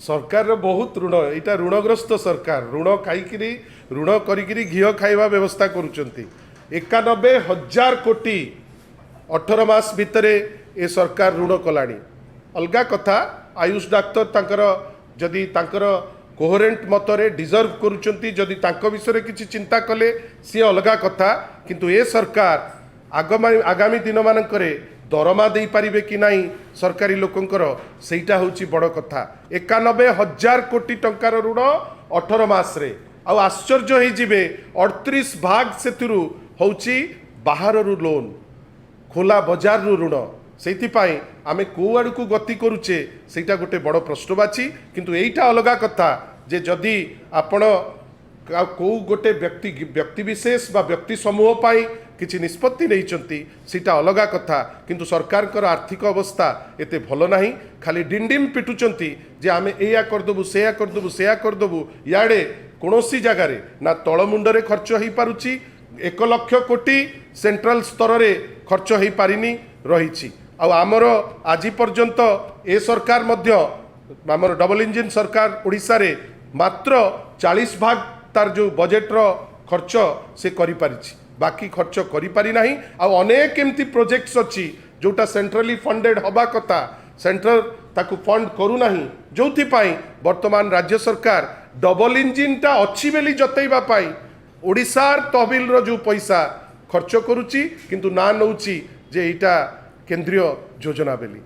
सरकार बहुत ऋण यहाँ ऋणग्रस्त सरकार ऋण खाई ऋण करी घीओ खाइबा व्यवस्था करुँच 91,000 कोटी 18 मास भितर ए सरकार ऋण कलानी अलगा कथा आयुष डाक्तर तांकर जदि तांकर कोहरेंट मतरे डिजर्व करुँच जदि तांको विषय किसी चिंता कले सी अलगा कथा किंतु ए सरकार आगामी दिन मानकरे दरमा दे पारिबे कि नहीं सरकारी लोकंकर सेटा होची बड़ कथा 91,000 कोटी टंकार ऋण 18 मास रे आ आश्चर्य हो जिबे 38 भाग सेतिरु होची बाहर रु लोन खोला बाजार रु ऋण से आमे को आड़ को गति करुचे सेटा गोटे बड़ प्रश्नवाची किंतु एइटा अलगा कथा जे जदि आपण को गोटे व्यक्ति विशेष बा व्यक्ति समूह पाई किछि निष्पत्ति नहीं सीटा अलगा कथा किंतु सरकार कर आर्थिक अवस्था एते भल नहीं खाली डिंडिम पिटुचंती जे आमे एया करदेबु सेया करदेबु सेया करदेबु याडे कोनोसी जगार ना तलमुंडरे खर्च हो पारुची 1 लाख कोटी सेंट्रल स्तर रे खर्च हो पारिनी रही आमर आज पर्यंत ए सरकार मध्य आमर डबल इंजिन सरकार ओडिशा रे मात्र 40 भाग तार जो बजेट रो खर्च से करि पारिछि बाकी खर्च करि पारि नाही आ अनेक एमती प्रोजेक्ट्स अछि जोटा सेंट्रली फंडेड हबा कथा सेंट्रल ताकू फंड करू नाही जोथि पाई वर्तमान राज्य सरकार डबल इंजिन टा अछि बेली जतैबा पाई ओडिशार तहबिल रो जो पैसा खर्च करूची किंतु ना नउची जे एटा केंद्रीय योजना बेली।